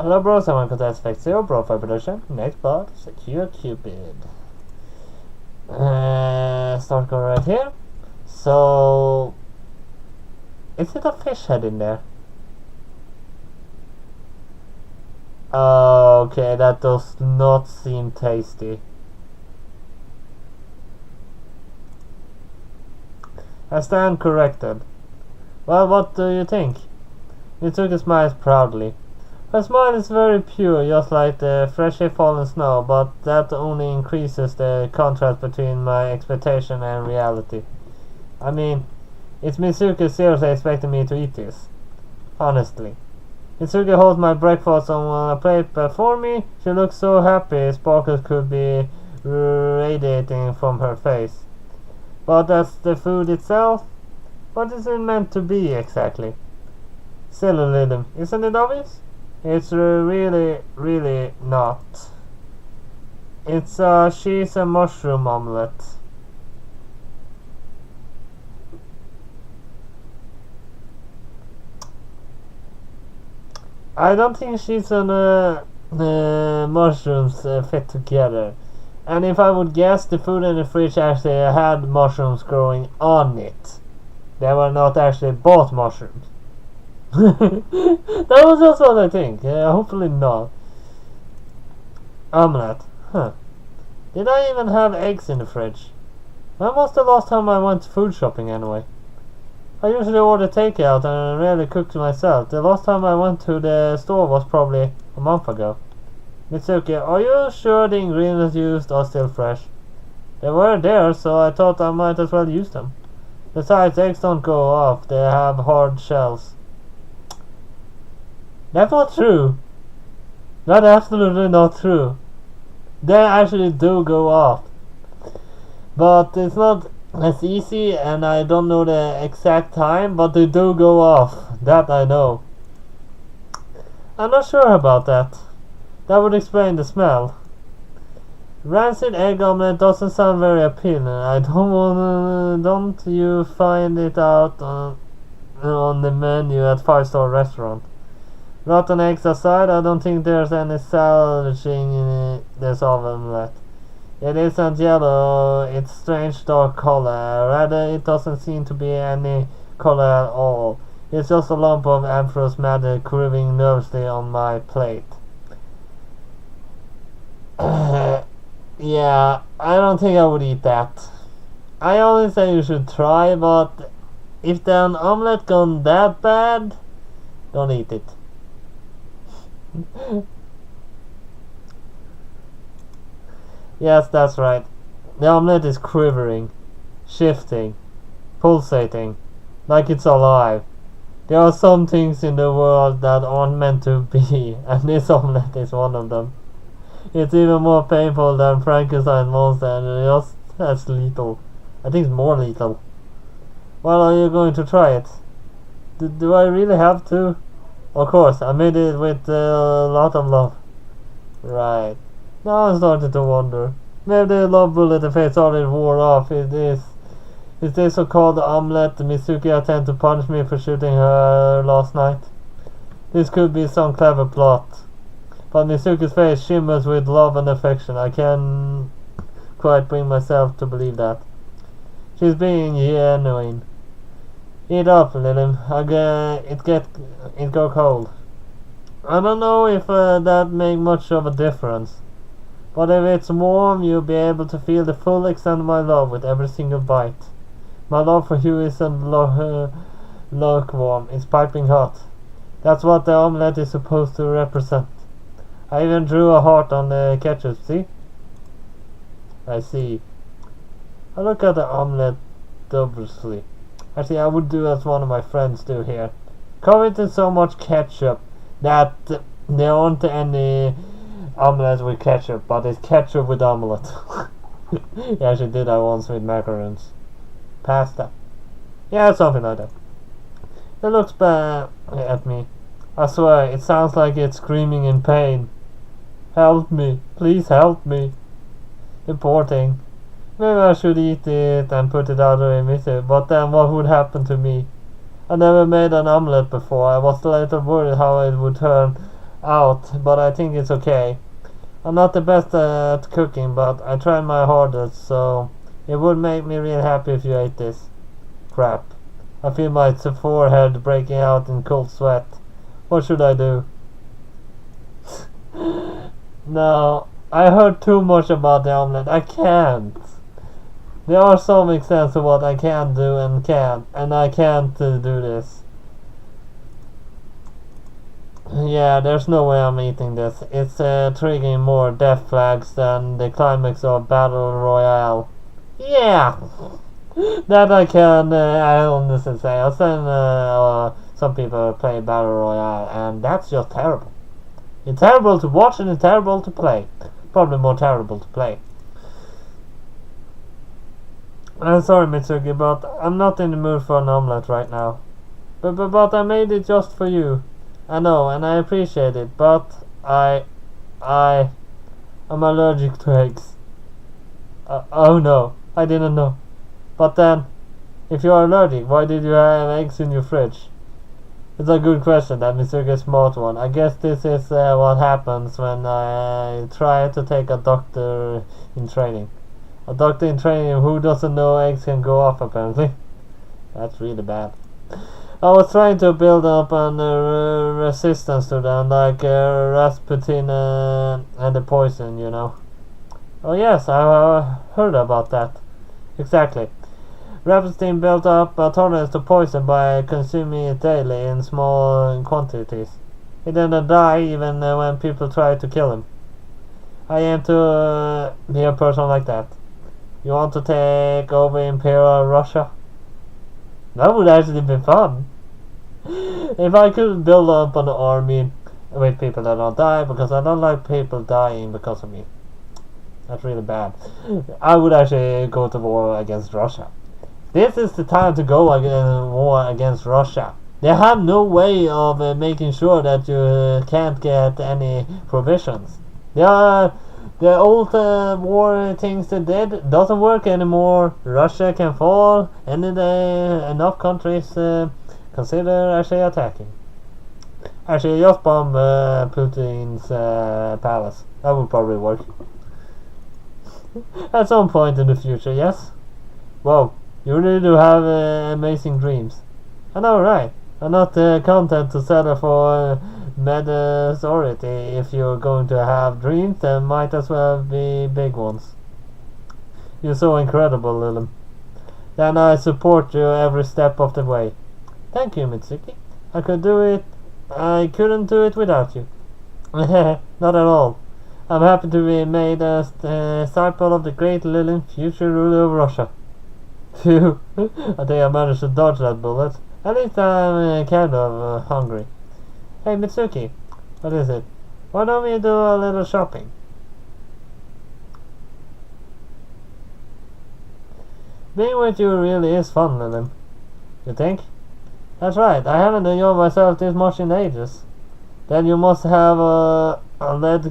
Hello bros, I'm Uncle Dad's Fact Zero, BroFive production. Next part, Sakura Cupid. Start going right here. So, is it a fish head in there? Okay, that does not seem tasty. I stand corrected. Well, what do you think? Mitsuki smiles proudly. Her smile is very pure, just like the freshly fallen snow, but that only increases the contrast between my expectation and reality. I mean, it's Mitsuki seriously expecting me to eat this. Honestly. Mitsuki holds my breakfast on a plate before me. She looks so happy, sparkles could be radiating from her face. But that's the food itself? What is it meant to be exactly? Syllogism, isn't it obvious? It's really not. It's a cheese and mushroom omelette. I don't think cheese and mushrooms fit together. And if I would guess, the food in the fridge actually had mushrooms growing on it. They were not actually bought mushrooms. That was just what I think. Hopefully not. Omelette. Huh. Did I even have eggs in the fridge? When was the last time I went food shopping anyway? I usually order takeout and rarely cook myself. The last time I went to the store was probably a month ago. Mitsuki, are you sure the ingredients used are still fresh? They were there, so I thought I might as well use them. Besides, eggs don't go off. They have hard shells. That's not true. That's absolutely not true. They actually do go off. But it's not as easy, and I don't know the exact time, but they do go off. That I know. I'm not sure about that. That would explain the smell. Rancid egg omelette doesn't sound very appealing. Don't you find it out on the menu at 5-star restaurant? Rotten eggs aside, I don't think there's any salvaging in this omelette. It isn't yellow, it's strange dark color. Rather, it doesn't seem to be any color at all. It's just a lump of amorphous matter curving nervously on my plate. Yeah, I don't think I would eat that. I always say you should try, but if the omelette gone that bad, don't eat it. Yes, that's right. The omelette is quivering, shifting, pulsating, like it's alive. There are some things in the world that aren't meant to be, and this omelette is one of them. It's even more painful than Frankenstein monster, and just as lethal. I think it's more lethal. Well, are you going to try it? Do I really have to? Of course, I made it with a lot of love. Right. Now I'm starting to wonder. Maybe the love bullet the face already wore off. Is this so-called omelette Mitsuki attempt to punish me for shooting her last night? This could be some clever plot. But Mitsuki's face shimmers with love and affection. I can't quite bring myself to believe that. She's being genuine. Eat up, Lily. It go cold. I don't know if that make much of a difference. But if it's warm, you'll be able to feel the full extent of my love with every single bite. My love for you isn't lukewarm, it's piping hot. That's what the omelette is supposed to represent. I even drew a heart on the ketchup, see? I see. I look at the omelette dubiously. Actually, I would do as one of my friends do here. Cover it in so much ketchup that there aren't any omelette with ketchup, but it's ketchup with omelette. Yeah, she did that once with macarons. Pasta. Yeah, something like that. It looks bad at me. I swear, it sounds like it's screaming in pain. Help me. Please help me. The poor thing. Maybe I should eat it and put it out and miss it, but then what would happen to me? I never made an omelette before. I was a little worried how it would turn out, but I think it's okay. I'm not the best at cooking, but I tried my hardest, so it would make me really happy if you ate this. Crap. I feel my forehead breaking out in cold sweat. What should I do? No, I heard too much about the omelette. I can't. There are some extents of what I can do and can't, and I can't do this. Yeah, there's no way I'm eating this. It's triggering more death flags than the climax of Battle Royale. Yeah! That I can honestly say. I've seen some people play Battle Royale, and that's just terrible. It's terrible to watch and it's terrible to play. Probably more terrible to play. I'm sorry, Mitsuki, but I'm not in the mood for an omelette right now. But I made it just for you. I know, and I appreciate it, but I'm allergic to eggs. Oh no, I didn't know. But then, if you are allergic, why did you have eggs in your fridge? It's a good question, that Mr. Smart one. I guess this is what happens when I try to take a doctor in training. A doctor in training who doesn't know eggs can go off, apparently. That's really bad. I was trying to build up an resistance to them, like Rasputin and the poison, you know. Oh yes, I heard about that. Exactly. Rasputin built up a tolerance to poison by consuming it daily in small quantities. He didn't die even when people tried to kill him. I aim to be a person like that. You want to take over Imperial Russia? That would actually be fun. If I could build up an army with people that don't die, because I don't like people dying because of me. That's really bad. I would actually go to war against Russia. This is the time to go war against Russia. They have no way of making sure that you can't get any provisions. The old war things they did doesn't work anymore. Russia can fall any day. Enough countries consider actually attacking. Actually, just bomb Putin's palace. That would probably work. At some point in the future, yes? Whoa, you really do have amazing dreams. I know, right? I'm not content to settle for mediocrity. If you're going to have dreams, then might as well be big ones. You're so incredible, Lilim. Then I support you every step of the way. Thank you, Mitsuki. I couldn't do it without you. Not at all. I'm happy to be made a disciple of the great Lilim, future ruler of Russia. Phew, I think I managed to dodge that bullet. At least I'm kind of hungry. Hey Mitsuki, what is it? Why don't we do a little shopping? Being with you really is fun, Lilim. You think? That's right, I haven't enjoyed myself this much in ages. Then you must have led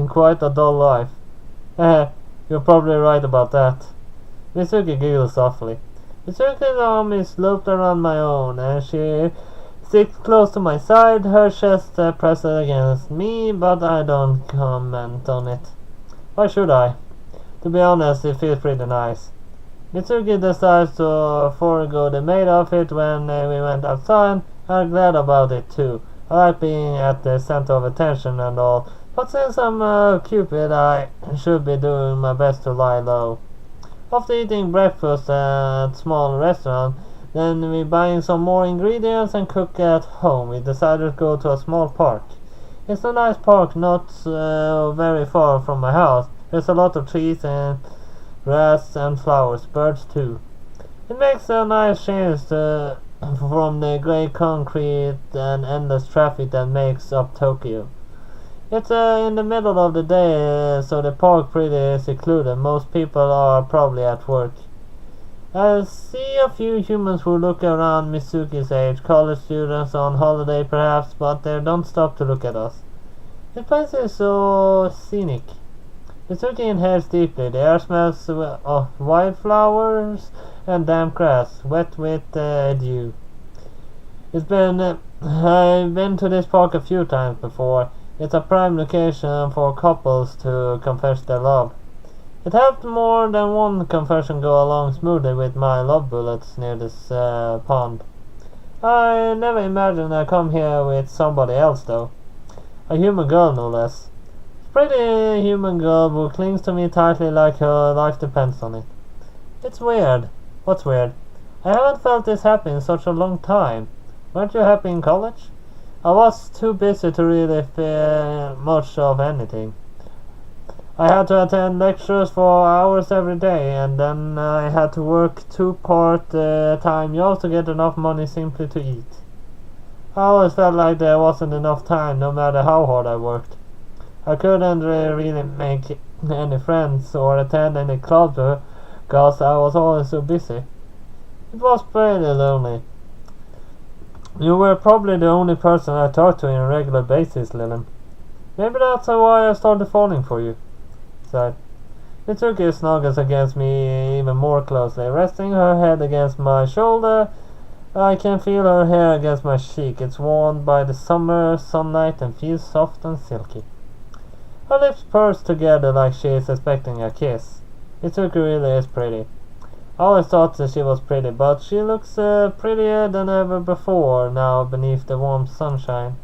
quite a dull life. You're probably right about that. Mitsuki giggles softly. Mitsuki's arm is looped around my own, and she sticks close to my side, her chest pressed against me, but I don't comment on it. Why should I? To be honest, it feels pretty nice. Mitsuki decides to forego the maid outfit when we went outside. I'm glad about it too. I like being at the center of attention and all, but since I'm Cupid, I should be doing my best to lie low. After eating breakfast at a small restaurant, then we buying some more ingredients and cook at home. We decided to go to a small park. It's a nice park, not very far from my house. There's a lot of trees and grass and flowers, birds too. It makes a nice change from the grey concrete and endless traffic that makes up Tokyo. It's in the middle of the day, so the park pretty secluded. Most people are probably at work. I see a few humans who look around Mitsuki's age, college students on holiday perhaps, but they don't stop to look at us. This place is so scenic. Mitsuki inhales deeply. The air smells of wildflowers and damp grass, wet with dew. It's been I've been to this park a few times before. It's a prime location for couples to confess their love. It helped more than one confession go along smoothly with my love bullets near this pond. I never imagined I'd come here with somebody else though. A human girl no less. Pretty human girl who clings to me tightly like her life depends on it. It's weird. What's weird? I haven't felt this happy in such a long time. Weren't you happy in college? I was too busy to really feel much of anything. I had to attend lectures for hours every day, and then I had to work 2 part-time jobs to get enough money simply to eat. I always felt like there wasn't enough time, no matter how hard I worked. I couldn't really make any friends or attend any clubs because I was always so busy. It was pretty lonely. You were probably the only person I talked to on a regular basis, Lillian. Maybe that's why I started falling for you. Sighed. Mitsuki snuggles against me even more closely, resting her head against my shoulder. I can feel her hair against my cheek. It's warmed by the summer sunlight and feels soft and silky. Her lips purse together like she is expecting a kiss. Mitsuki really is pretty. I always thought that she was pretty, but she looks prettier than ever before now beneath the warm sunshine.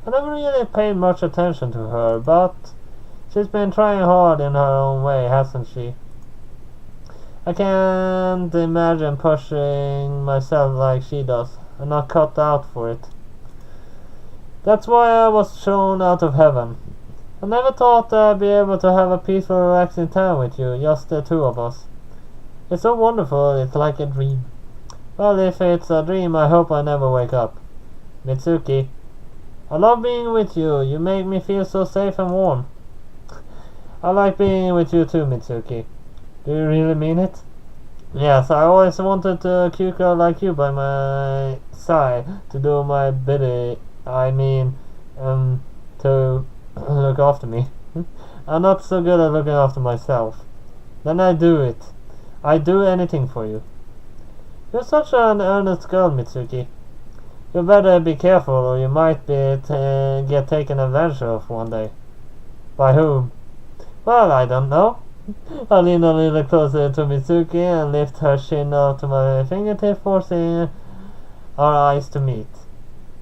I never really paid much attention to her, but she's been trying hard in her own way, hasn't she? I can't imagine pushing myself like she does. I'm not cut out for it. That's why I was thrown out of heaven. I never thought I'd be able to have a peaceful, relaxing time with you, just the two of us. It's so wonderful, it's like a dream. Well, if it's a dream, I hope I never wake up. Mitsuki, I love being with you. You make me feel so safe and warm. I like being with you too, Mitsuki. Do you really mean it? Yes, I always wanted a cute girl like you by my side to do my bidding. To look after me. I'm not so good at looking after myself. Then I do it. I'd do anything for you. You're such an earnest girl, Mitsuki. You better be careful or you might get taken advantage of one day. By whom? Well, I don't know. I lean a little closer to Mitsuki and lift her chin up to my fingertip, forcing our eyes to meet.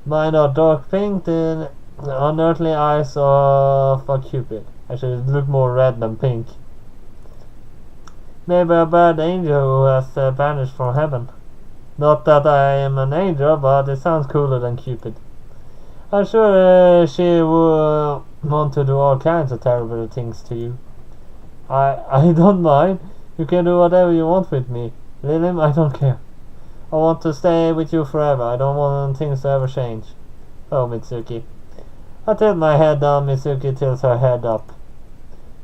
Mine are dark pink, the unearthly eyes of a Cupid. Actually, it look more red than pink. Maybe a bad angel who has vanished from heaven. Not that I am an angel, but it sounds cooler than Cupid. I'm sure she would want to do all kinds of terrible things to you. I don't mind. You can do whatever you want with me. Lillian, I don't care. I want to stay with you forever. I don't want things to ever change. Oh, Mitsuki. I tilt my head down. Mitsuki tilts her head up.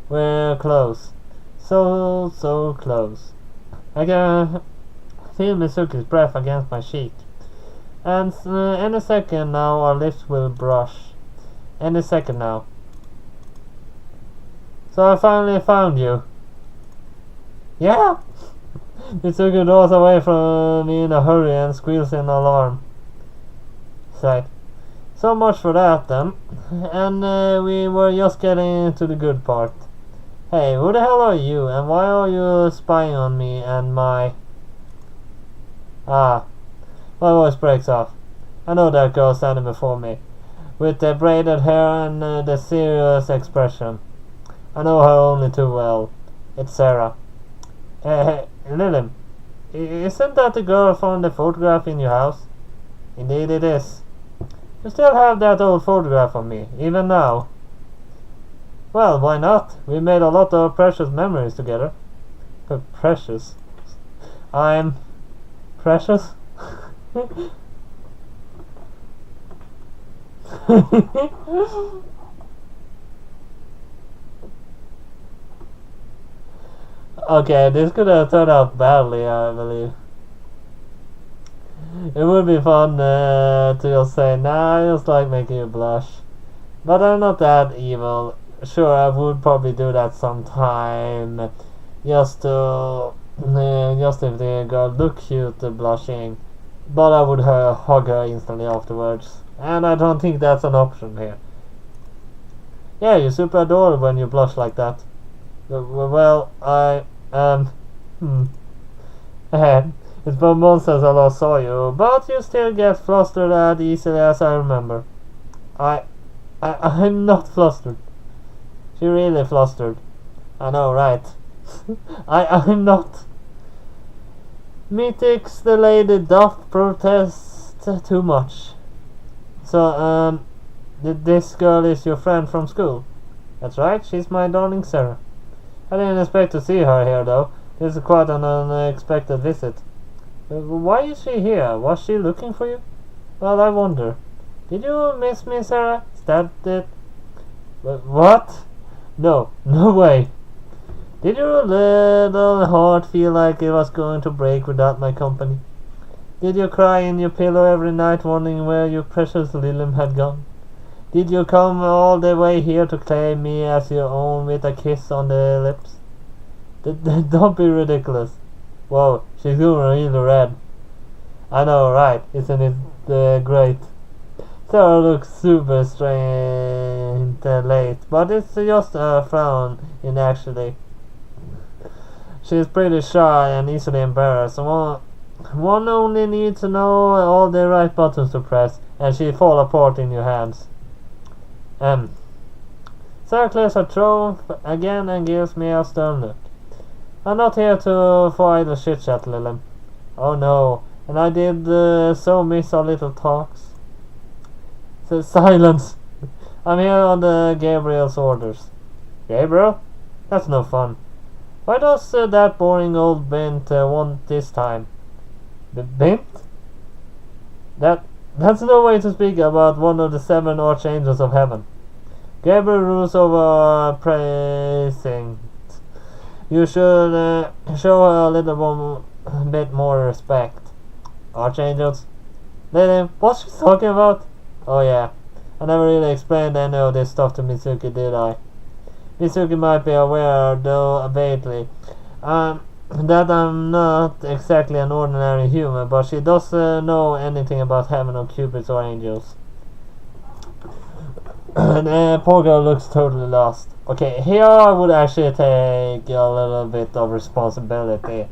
We're close. So close. I can feel Mitsuki's breath against my cheek. And any second now our lips will brush. Any second now. So I finally found you. Yeah? Mitsuki draws away from me in a hurry and squeals in alarm. Sighed. So much for that then. And we were just getting into the good part. Hey, who the hell are you? And why are you spying on me and my... My voice breaks off. I know that girl standing before me, with the braided hair and the serious expression. I know her only too well. It's Sarah. Hey, Lillian, isn't that the girl from the photograph in your house? Indeed it is. You still have that old photograph of me, even now. Well, why not? We made a lot of precious memories together. Precious? I'm... precious? Okay, this could have turned out badly, I believe. It would be fun to just say, nah, I just like making you blush. But I'm not that evil. Sure, I would probably do that sometime. Just if the girl look cute blushing. but I would hug her instantly afterwards. And I don't think that's an option here. Yeah, you're super adorable when you blush like that. Well, hmm. It's been months since I last saw you, but you still get flustered as easily as I remember. I'm not flustered. She really flustered. I know, right? I'm not. Methinks the lady doth protest too much. So, this girl is your friend from school? That's right, she's my darling Sarah. I didn't expect to see her here, though. This is quite an unexpected visit. Why is she here? Was she looking for you? Well, I wonder. Did you miss me, Sarah? Is that it? What? No way. Did your little heart feel like it was going to break without my company? Did you cry in your pillow every night wondering where your precious Lilim had gone? Did you come all the way here to claim me as your own with a kiss on the lips? Don't be ridiculous. Whoa, she's going really red. I know, right? Isn't it great? Sarah looks super strange late, but it's just a frown in actually. She's pretty shy and easily embarrassed. One only needs to know all the right buttons to press, and she'll fall apart in your hands. Sarah clears her throat again and gives me a stern look. I'm not here for idle chit-chat, Lilim. Oh no, and I did so miss our little talks. So, silence. I'm here on the Gabriel's orders. Gabriel? That's no fun. Why does that boring old Bint want this time? The Bint? That's no way to speak about one of the 7 archangels of heaven. Gabriel rules over praising. You should show her a little bit more respect. Archangels? Lady, what's she talking about? Oh yeah, I never really explained any of this stuff to Mitsuki, did I? Mitsuki might be aware, though vaguely, that I'm not exactly an ordinary human, but she does know anything about heaven or cupids or angels. And poor girl looks totally lost. Okay, here I would actually take a little bit of responsibility.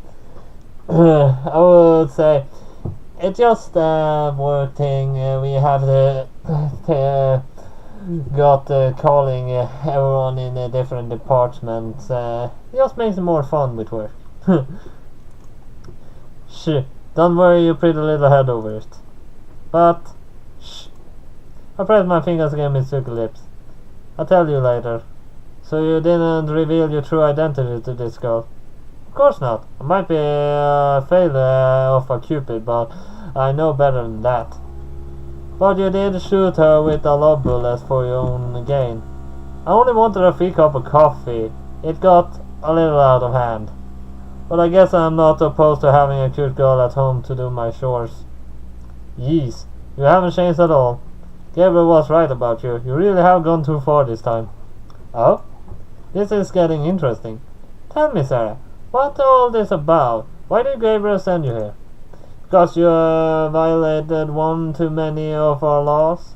I would say it's just a work thing. We have got calling everyone in different departments. It just makes it more fun with work. Shh, don't worry your pretty little head over it. But, shh. I pressed my fingers against Mitsuki's lips. I'll tell you later. So you didn't reveal your true identity to this girl? Of course not. I might be a failure of a Cupid, but I know better than that. But you did shoot her with a love bullet for your own gain. I only wanted a free cup of coffee. It got a little out of hand. But I guess I'm not opposed to having a cute girl at home to do my chores. Yeez, you haven't changed at all. Gabriel was right about you. You really have gone too far this time. Oh? This is getting interesting. Tell me, Sarah, what all this about? Why did Gabriel send you here? Because you violated one too many of our laws?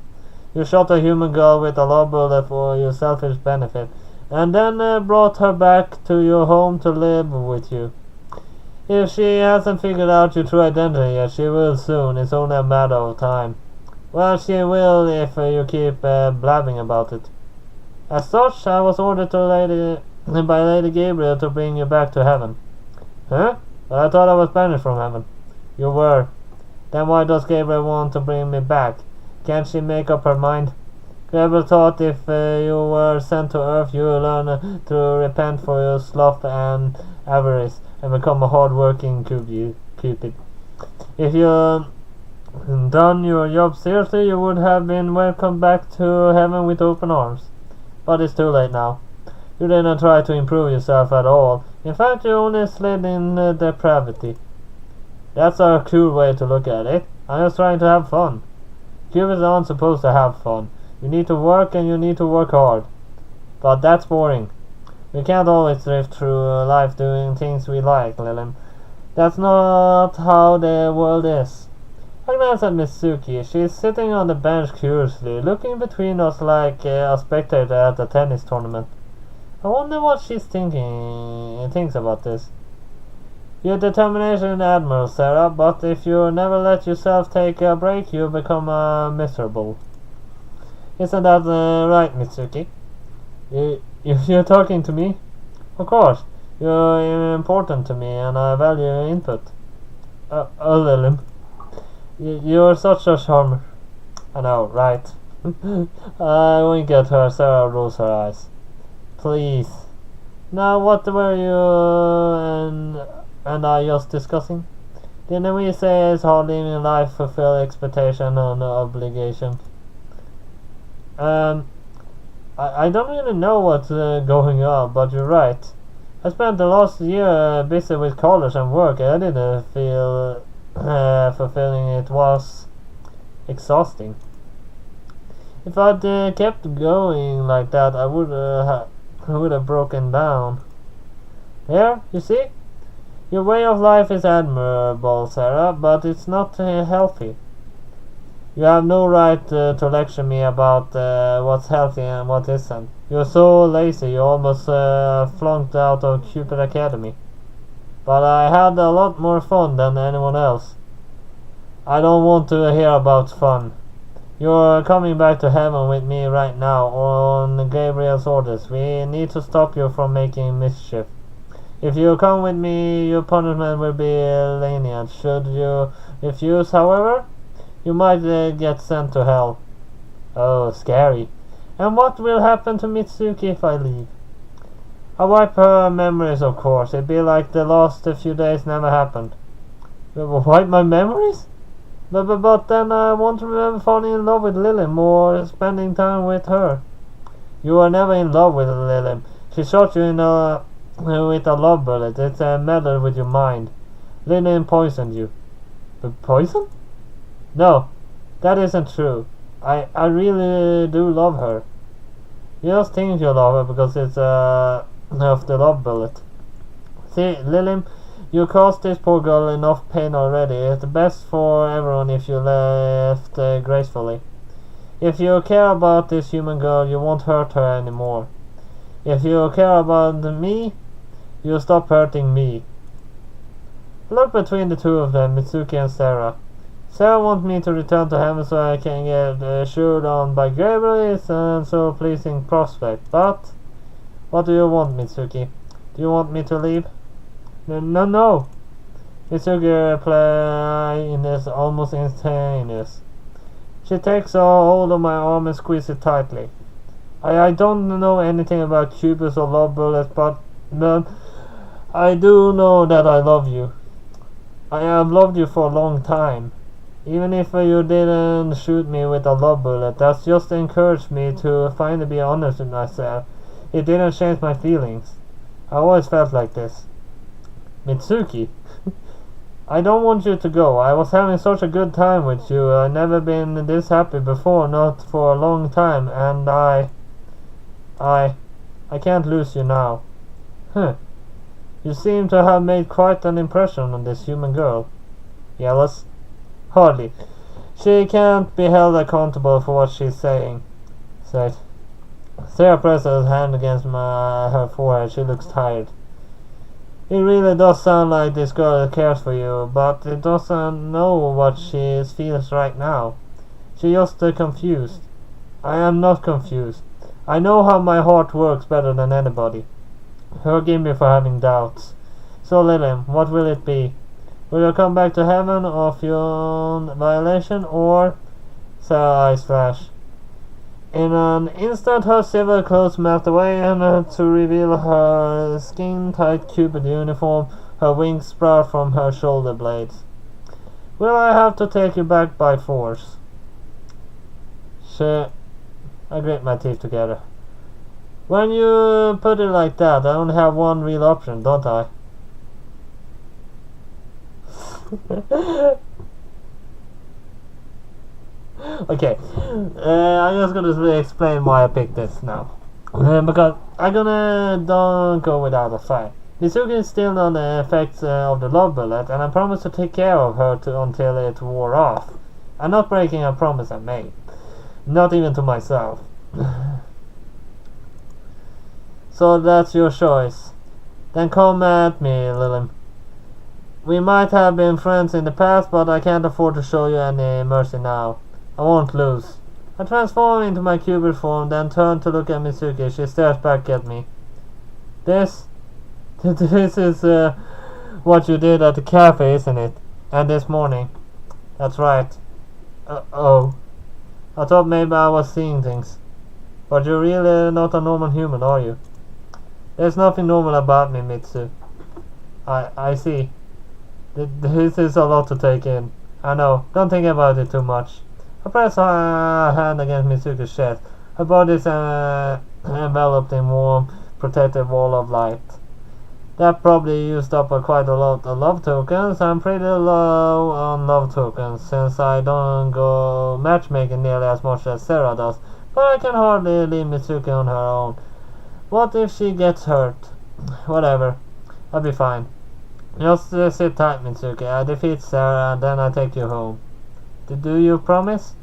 You shot a human girl with a love bullet for your selfish benefit, and then brought her back to your home to live with you. If she hasn't figured out your true identity yet, she will soon. It's only a matter of time. Well, she will if you keep blabbing about it. As such, I was ordered by Lady Gabriel to bring you back to heaven. Huh? But I thought I was banished from heaven. You were. Then why does Gabriel want to bring me back? Can't she make up her mind? Gabriel thought if you were sent to Earth, you would learn to repent for your sloth and avarice and become a hard-working Cupid. If you done your job seriously, you would have been welcomed back to heaven with open arms. But it's too late now. You didn't try to improve yourself at all. In fact, you only slid in depravity. That's a cool way to look at it. I'm just trying to have fun. Cupids aren't supposed to have fun. You need to work and you need to work hard. But that's boring. We can't always drift through life doing things we like, Lilim. That's not how the world is. I glance at Mitsuki. She's sitting on the bench curiously, looking between us like a spectator at a tennis tournament. I wonder what she's thinks about this. Your determination is admirable, Sarah, but if you never let yourself take a break, you become miserable. Isn't that right, Mitsuki? You're talking to me? Of course. You're important to me, and I value your input. Lilim. You're such a charmer. I know, right? I wink at her. Sarah rolls her eyes. Please. Now, what were you and I just discussing? Didn't we say it's hard living life, fulfill expectation and obligation? I don't really know what's going on, but you're right. I spent the last year busy with college and work. I didn't feel fulfilling. It was exhausting. If I'd kept going like that, I would have broken down. There, you see? Your way of life is admirable, Sarah, but it's not healthy. You have no right to lecture me about what's healthy and what isn't. You're so lazy, you almost flunked out of Cupid Academy. But I had a lot more fun than anyone else. I don't want to hear about fun. You're coming back to heaven with me right now, on Gabriel's orders. We need to stop you from making mischief. If you come with me, your punishment will be lenient. Should you refuse, however, you might get sent to hell. Oh, scary. And what will happen to Mitsuki if I leave? I wipe her memories, of course. It'd be like the last few days never happened. Wipe my memories? But then I won't remember falling in love with Lilim or spending time with her. You were never in love with Lilim. She shot you with a love bullet. It's a meddle with your mind. Lilim poisoned you. Poison? No, that isn't true. I really do love her. You just think you love her because it's of the love bullet. See, Lilim, you caused this poor girl enough pain already. It's best for everyone if you left gracefully. If you care about this human girl, you won't hurt her anymore. If you care about me, you stop hurting me. Look between the two of them, Mitsuki and Sarah. Sarah wants me to return to heaven so I can get assured on by Gabriel. It's so pleasing prospect. But what do you want, Mitsuki? Do you want me to leave? No. Mitsuki reply is almost instantaneous. She takes a hold of my arm and squeezes it tightly. I don't know anything about Cupids or love bullets, but I do know that I love you. I have loved you for a long time. Even if you didn't shoot me with a love bullet, that's just encouraged me to finally be honest with myself. It didn't change my feelings. I always felt like this. Mitsuki, I don't want you to go. I was having such a good time with you. I've never been this happy before, not for a long time, and I can't lose you now. You seem to have made quite an impression on this human girl. Jealous? Hardly. She can't be held accountable for what she's saying. Said. Sarah presses her hand against her forehead. She looks tired. It really does sound like this girl cares for you, but it doesn't know what she feels right now. She's just confused. I am not confused. I know how my heart works better than anybody. Forgive me for having doubts. So, Lilim, what will it be? Will you come back to heaven of your own violation, or... Sarah's eyes flash. In an instant her civil clothes melt away, and to reveal her skin-tight Cupid uniform, her wings sprout from her shoulder blades. Will I have to take you back by force? Shit. I grit my teeth together. When you put it like that, I only have one real option, don't I? Okay, I'm just gonna explain why I picked this now. Because I'm gonna don't go without a fight. Mitsuki is still on the effects of the love bullet, and I promised to take care of her until it wore off. I'm not breaking a promise I made. Not even to myself. So that's your choice. Then come at me, Lilim. We might have been friends in the past, but I can't afford to show you any mercy now. I won't lose. I transform into my Cupid form, then turn to look at Mitsuki. She stares back at me. This is what you did at the cafe, isn't it? And this morning. That's right. Oh. I thought maybe I was seeing things. But you're really not a normal human, are you? There's nothing normal about me, Mitsu. I see. This is a lot to take in. I know. Don't think about it too much. I press her hand against Mitsuki's chest. Her body is enveloped in warm, protective wall of light. That probably used up quite a lot of love tokens. I'm pretty low on love tokens since I don't go matchmaking nearly as much as Sarah does. But I can hardly leave Mitsuki on her own. What if she gets hurt? Whatever. I'll be fine. Just sit tight, Mitsuki. I defeat Sarah and then I take you home. Do you promise?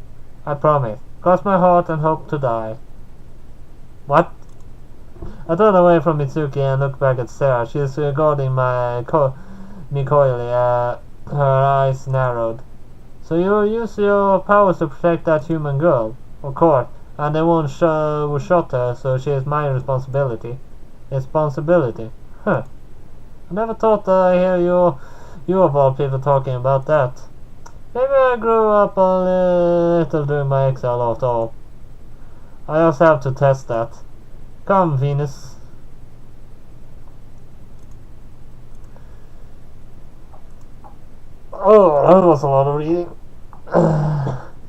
I promise. Cross my heart and hope to die. What? I turned away from Mitsuki and looked back at Sarah. She is regarding me coyly. Her eyes narrowed. So you use your powers to protect that human girl? Of course. And the one who shot her, so she is my responsibility. Responsibility? Huh. I never thought I hear you of all people talking about that. Maybe I grew up a little during my exile after all. I also have to test that. Come, Venus. Oh, that was a lot of reading.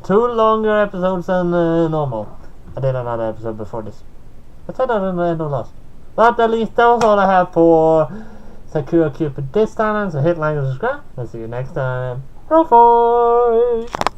2 longer episodes than normal. I did another episode before this. I said I didn't end of last. But at least that was all I have for Sakura Cupid this time. So hit like and subscribe. I'll see you next time. BroFive!